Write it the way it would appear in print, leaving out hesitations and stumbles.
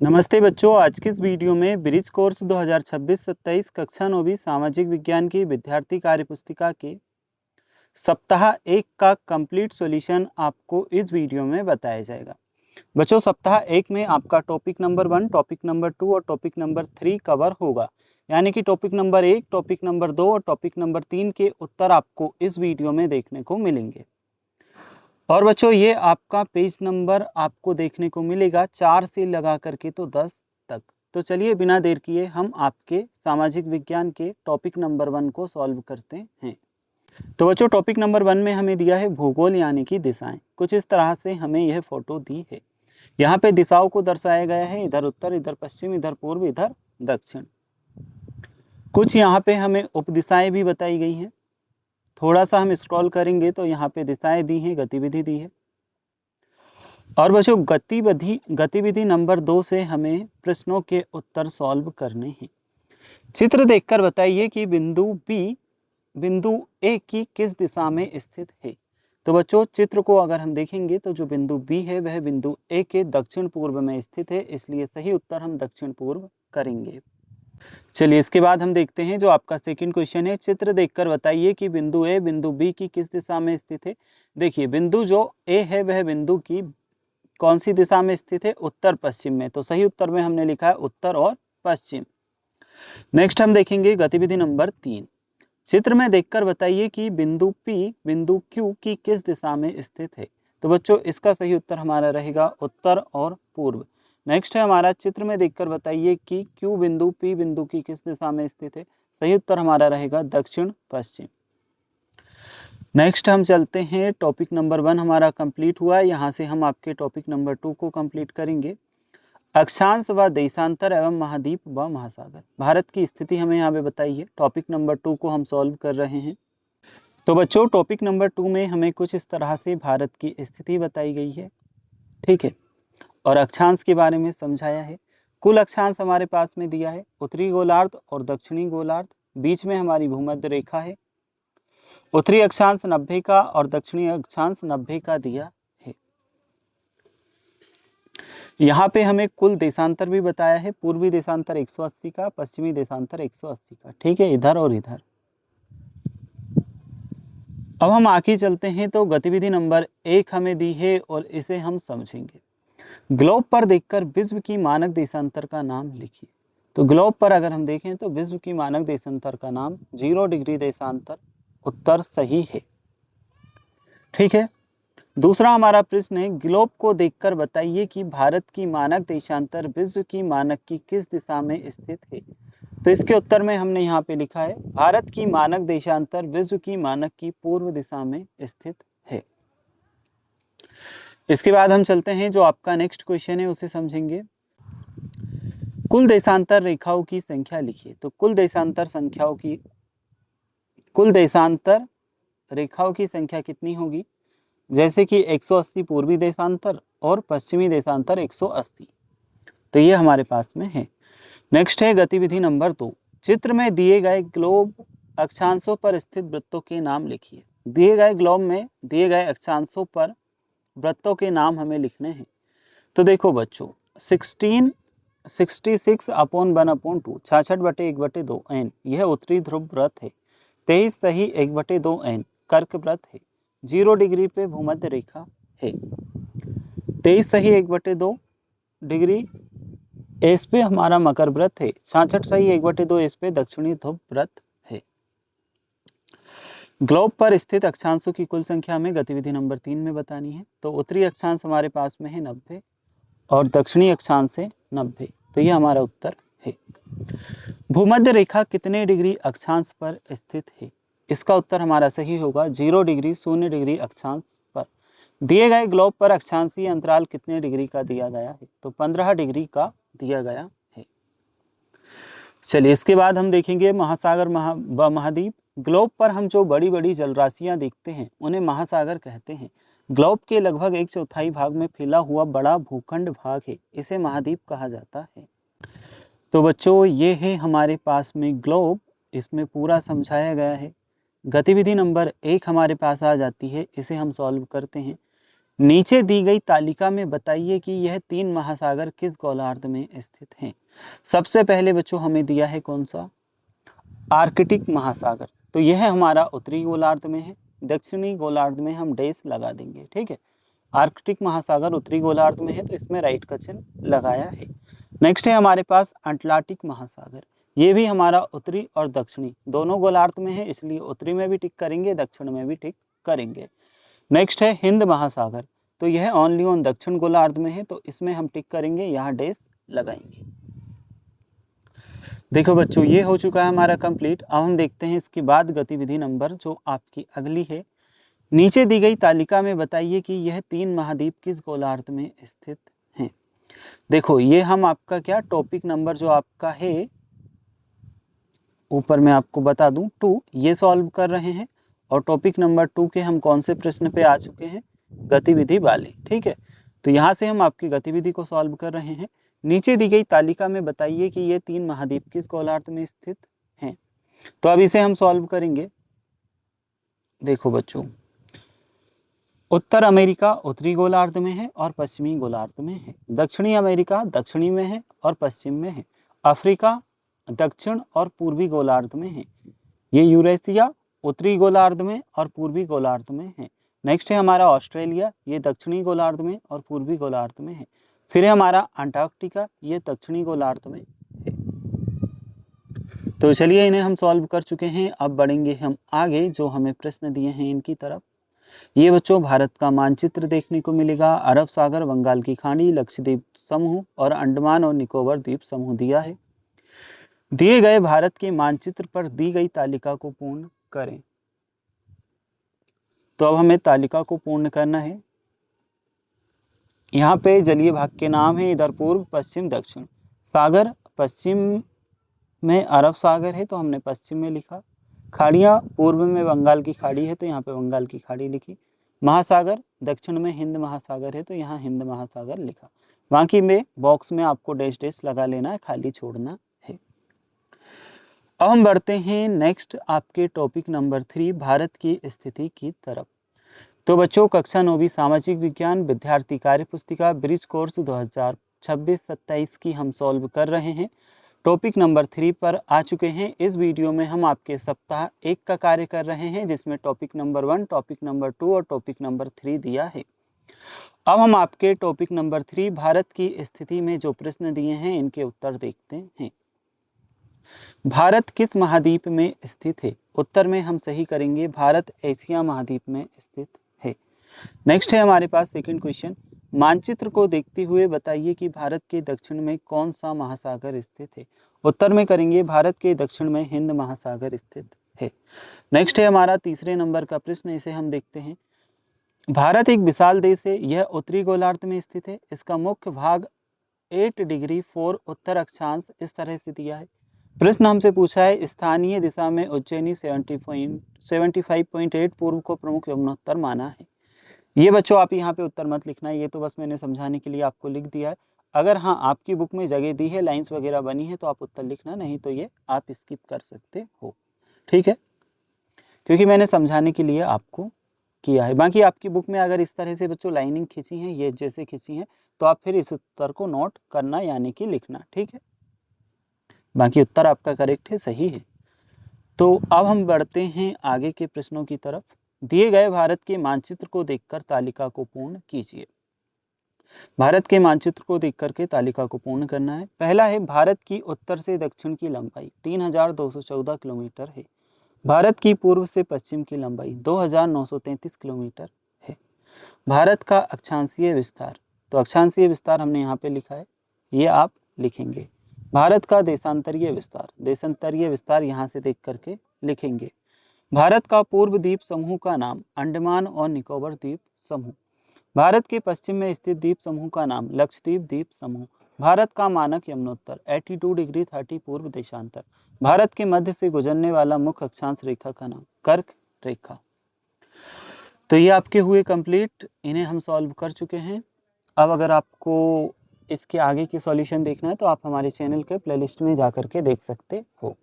नमस्ते बच्चों, आज की इस वीडियो में ब्रिज कोर्स 2026-27 कक्षा 9वीं सामाजिक विज्ञान की विद्यार्थी कार्य पुस्तिका के सप्ताह 1 का कंप्लीट सॉल्यूशन आपको इस वीडियो में बताया जाएगा। बच्चों, सप्ताह 1 में आपका टॉपिक नंबर 1, टॉपिक नंबर 2 और टॉपिक नंबर 3 कवर होगा, यानी कि टॉपिक नंबर 1, टॉपिक नंबर 2 और टॉपिक नंबर 3 के उत्तर आपको इस वीडियो में देखने को मिलेंगे। और बच्चों, ये आपका पेज नंबर आपको देखने को मिलेगा 4 से लगा करके तो 10 तक। तो चलिए बिना देर किए हम आपके सामाजिक विज्ञान के टॉपिक नंबर 1 को सॉल्व करते हैं। तो बच्चों, टॉपिक नंबर 1 में हमें दिया है भूगोल यानी कि दिशाएं। कुछ इस तरह से हमें यह फोटो दी है। यहाँ पे दिशाओं को दर्शाया गया है, इधर उत्तर, इधर पश्चिम, इधर पूर्व, इधर दक्षिण। कुछ यहाँ पे हमें उपदिशाएं भी बताई गई हैं। थोड़ा सा हम स्क्रॉल करेंगे तो यहाँ पे दिशाएं दी हैं, गतिविधि दी है। और बच्चों, गतिविधि नंबर 2 से हमें प्रश्नों के उत्तर सॉल्व करने हैं। चित्र देखकर बताइए कि बिंदु ए की किस दिशा में स्थित है। तो बच्चों, चित्र को अगर हम देखेंगे तो जो बिंदु बी है वह बिंदु ए के दक्षिण पूर्व में स्थित है, इसलिए सही उत्तर हम दक्षिण पूर्व करेंगे। चलिए इसके बाद हम देखते हैं जो आपका सेकंड क्वेश्चन है। चित्र देखकर बताइए कि बिंदु ए बिंदु बी की किस दिशा में स्थित है। देखिए, बिंदु जो ए है वह बिंदु की कौन सी दिशा में स्थित है, उत्तर पश्चिम में। तो सही उत्तर में हमने लिखा है उत्तर और पश्चिम। नेक्स्ट हम देखेंगे गतिविधि नंबर 3। चित्र में देखकर बताइए कि बिंदु पी बिंदु क्यू की किस दिशा में स्थित है। तो बच्चों, इसका सही उत्तर हमारा रहेगा उत्तर और पूर्व। नेक्स्ट है हमारा, चित्र में देखकर बताइए कि क्यू बिंदु पी बिंदु की किस दिशा में स्थित है। सही उत्तर हमारा रहेगा दक्षिण पश्चिम। नेक्स्ट हम चलते हैं, टॉपिक नंबर 1 हमारा कंप्लीट हुआ है। यहाँ से हम आपके टॉपिक नंबर 2 को कंप्लीट करेंगे। अक्षांश व देशांतर एवं महाद्वीप व महासागर। भारत की स्थिति हमें यहाँ पे बताई है। टॉपिक नंबर 2 को हम सॉल्व कर रहे हैं। तो बच्चों, टॉपिक नंबर 2 में हमें कुछ इस तरह से भारत की स्थिति बताई गई है, ठीक है, और अक्षांश के बारे में समझाया है। कुल अक्षांश हमारे पास में दिया है, उत्तरी गोलार्ध और दक्षिणी गोलार्ध, बीच में हमारी भूमध्य रेखा है। उत्तरी अक्षांश 90 का और दक्षिणी अक्षांश 90 का दिया है। यहाँ पे हमें कुल देशांतर भी बताया है, पूर्वी देशांतर 180 का, पश्चिमी देशांतर 180 का, ठीक है, इधर और इधर। अब हम आगे चलते हैं तो गतिविधि नंबर 1 हमें दी है और इसे हम समझेंगे। ग्लोब पर देखकर विश्व की मानक देशांतर का नाम लिखिए। तो ग्लोब पर अगर हम देखें तो विश्व की मानक देशांतर का नाम 0 डिग्री देशांतर उत्तर सही है, ठीक है। दूसरा हमारा प्रश्न है, ग्लोब को देखकर बताइए कि भारत की मानक देशांतर विश्व की मानक की किस दिशा में स्थित है। तो इसके उत्तर में हमने यहाँ पे लिखा है, भारत की मानक देशांतर विश्व की मानक की पूर्व दिशा में स्थित है। इसके बाद हम चलते हैं, जो आपका नेक्स्ट क्वेश्चन है उसे समझेंगे। कुल देशांतर रेखाओं की संख्या लिखिए। तो कुल देशांतर रेखाओं की संख्या कितनी होगी। जैसे कि 180 पूर्वी देशांतर और पश्चिमी देशांतर 180, तो ये हमारे पास में है। नेक्स्ट है गतिविधि नंबर 2। चित्र में दिए गए ग्लोब अक्षांशों पर स्थित वृत्तों के नाम लिखिए। दिए गए ग्लोब में दिए गए अक्षांशों पर वृत्तों के नाम हमें लिखने हैं। तो देखो बच्चों, 66/1/2, 66/1/2 एन, यह उत्तरी ध्रुव व्रत है। 23 सही 1/2 एन कर्क व्रत है। 0 डिग्री पे भूमध्य रेखा है। 23 सही 1/2 डिग्री एस पे हमारा मकर व्रत है। 66 सही 1/2 एस पे दक्षिणी ध्रुव व्रत है। ग्लोब पर स्थित अक्षांशों की कुल संख्या हमें गतिविधि नंबर 3 में बतानी है। तो उत्तरी अक्षांश हमारे पास में है 90 और दक्षिणी अक्षांश है 90, तो ये हमारा उत्तर है। भूमध्य रेखा कितने डिग्री अक्षांश पर स्थित है। इसका उत्तर हमारा सही होगा 0 डिग्री 0 डिग्री अक्षांश पर। दिए गए ग्लोब पर अक्षांशीय अंतराल कितने डिग्री का दिया गया है। तो 15 डिग्री का दिया गया है। चलिए इसके बाद हम देखेंगे महासागर व महाद्वीप। ग्लोब पर हम जो बड़ी बड़ी जलराशियां देखते हैं उन्हें महासागर कहते हैं। ग्लोब के लगभग 1/4 भाग में फैला हुआ बड़ा भूखंड भाग है, इसे महाद्वीप कहा जाता है। तो बच्चों, ये है हमारे पास में ग्लोब, इसमें पूरा समझाया गया है। गतिविधि नंबर 1 हमारे पास आ जाती है, इसे हम सॉल्व करते हैं। नीचे दी गई तालिका में बताइए कि यह 3 महासागर किस गोलार्ध में स्थित हैं। सबसे पहले बच्चों हमें दिया है कौन सा, आर्कटिक महासागर, तो यह हमारा उत्तरी गोलार्ध में है। दक्षिणी गोलार्ध में हम डैश लगा देंगे, ठीक है। आर्कटिक महासागर उत्तरी गोलार्ध में है तो इसमें राइट का चिन्ह लगाया है। नेक्स्ट है हमारे पास अटलांटिक महासागर, ये भी हमारा उत्तरी और दक्षिणी दोनों गोलार्ध में है, इसलिए उत्तरी में भी टिक करेंगे, दक्षिण में भी टिक करेंगे। नेक्स्ट है हिंद महासागर, तो यह ओनली ऑन दक्षिण गोलार्ध में है, तो इसमें हम टिक करेंगे, यहाँ डैश लगाएंगे। देखो बच्चों ये हो चुका है हमारा कंप्लीट। अब हम देखते हैं इसके बाद गतिविधि नंबर जो आपकी अगली है। नीचे दी गई तालिका में बताइए कि यह 3 महाद्वीप किस गोलार्ध में स्थित हैं। देखो ये हम आपका क्या टॉपिक नंबर जो आपका है ऊपर मैं आपको बता दूं 2, ये सॉल्व कर रहे हैं, और टॉपिक नंबर 2 के हम कौन से प्रश्न पे आ चुके हैं, गतिविधि वाले, ठीक है। तो यहाँ से हम आपकी गतिविधि को सॉल्व कर रहे हैं। नीचे दी गई तालिका में बताइए कि ये 3 महाद्वीप किस गोलार्ध में स्थित हैं। तो अब इसे हम सॉल्व करेंगे। देखो बच्चों, उत्तर अमेरिका उत्तरी गोलार्ध में है और पश्चिमी गोलार्ध में है। दक्षिणी अमेरिका दक्षिणी में है और पश्चिम में है। अफ्रीका दक्षिण और पूर्वी गोलार्ध में है। ये यूरेशिया उत्तरी गोलार्ध में और पूर्वी गोलार्ध में है। नेक्स्ट है हमारा ऑस्ट्रेलिया, ये दक्षिणी गोलार्ध में और पूर्वी गोलार्ध में है। फिर है हमारा अंटार्कटिका, ये दक्षिणी गोलार्ध में है। तो चलिए इन्हें हम सॉल्व कर चुके हैं। अब बढ़ेंगे हम आगे, जो हमें प्रश्न दिए हैं इनकी तरफ। ये बच्चों भारत का मानचित्र देखने को मिलेगा। अरब सागर, बंगाल की खाड़ी, लक्षद्वीप समूह और अंडमान और निकोबार द्वीप समूह दिया है। दिए गए भारत के मानचित्र पर दी गई तालिका को पूर्ण करें। तो अब हमें तालिका को पूर्ण करना है। यहाँ पे जलीय भाग के नाम है, इधर पूर्व पश्चिम दक्षिण। सागर पश्चिम में अरब सागर है तो हमने पश्चिम में लिखा। खाड़ियाँ पूर्व में बंगाल की खाड़ी है तो यहाँ पे बंगाल की खाड़ी लिखी। महासागर दक्षिण में हिंद महासागर है तो यहाँ हिंद महासागर लिखा। बाकी में बॉक्स में आपको डैश डैश लगा लेना है, खाली छोड़ना है। अब हम बढ़ते हैं नेक्स्ट आपके टॉपिक नंबर 3, भारत की स्थिति की तरफ। तो बच्चों कक्षा 9वीं सामाजिक विज्ञान विद्यार्थी कार्य पुस्तिका ब्रिज कोर्स 2026-27 की हम सॉल्व कर रहे हैं। टॉपिक नंबर 3 पर आ चुके हैं। इस वीडियो में हम आपके सप्ताह 1 का कार्य कर रहे हैं, जिसमें टॉपिक नंबर 1, टॉपिक नंबर 2 और टॉपिक नंबर 3 दिया है। अब हम आपके टॉपिक नंबर 3 भारत की स्थिति में जो प्रश्न दिए हैं इनके उत्तर देखते हैं। भारत किस महाद्वीप में स्थित है। उत्तर में हम सही करेंगे, भारत एशिया महाद्वीप में स्थित है। नेक्स्ट है हमारे पास सेकंड क्वेश्चन, मानचित्र को देखते हुए बताइए कि भारत के दक्षिण में कौन सा महासागर स्थित है। उत्तर में करेंगे भारत के दक्षिण में हिंद महासागर स्थित है। नेक्स्ट है हमारा तीसरे नंबर का प्रश्न, इसे हम देखते हैं। भारत एक विशाल देश है, यह उत्तरी गोलार्ध में स्थित है। इसका मुख्य भाग 8 डिग्री 4 उत्तर अक्षांश इस तरह से दिया है। प्रश्न हमसे पूछा है स्थानीय दिशा में उज्जैनी 75.8 पूर्व को प्रमुख यमुनोत्तर माना है। ये बच्चों आप यहाँ पे उत्तर मत लिखना है, ये तो बस मैंने समझाने के लिए आपको लिख दिया है। अगर हाँ आपकी बुक में जगह दी है, लाइंस वगैरह बनी है तो आप उत्तर लिखना, नहीं तो ये आप स्किप कर सकते हो, ठीक है, क्योंकि मैंने समझाने के लिए आपको किया है। बाकी आपकी बुक में अगर इस तरह से बच्चों लाइनिंग खींची है, ये जैसे खींची है, तो आप फिर इस उत्तर को नोट करना यानी कि लिखना, ठीक है। बाकी उत्तर आपका करेक्ट है, सही है। तो अब हम बढ़ते हैं आगे के प्रश्नों की तरफ। दिए गए भारत के मानचित्र को देखकर तालिका को पूर्ण कीजिए। भारत के मानचित्र को देख करके तालिका को पूर्ण करना है। पहला है भारत की उत्तर से दक्षिण की लंबाई 3214 किलोमीटर है। भारत की पूर्व से पश्चिम की लंबाई 2933 किलोमीटर है। भारत का अक्षांशीय विस्तार, तो अक्षांशीय विस्तार हमने यहाँ पे लिखा है, ये आप लिखेंगे। भारत का देशांतरीय विस्तार, देशांतरीय विस्तार यहाँ से देख करके लिखेंगे। भारत का पूर्व द्वीप समूह का नाम अंडमान और निकोबार द्वीप समूह। भारत के पश्चिम में स्थित द्वीप समूह का नाम लक्षद्वीप द्वीप समूह। भारत का मानक यमुनोत्तर 82 डिग्री 30 पूर्व देशांतर। भारत के मध्य से गुजरने वाला मुख्य अक्षांश रेखा का नाम कर्क रेखा। तो ये आपके हुए कंप्लीट, इन्हें हम सॉल्व कर चुके हैं। अब अगर आपको इसके आगे की सॉल्यूशन देखना है तो आप हमारे चैनल के प्लेलिस्ट में जा करके देख सकते हो।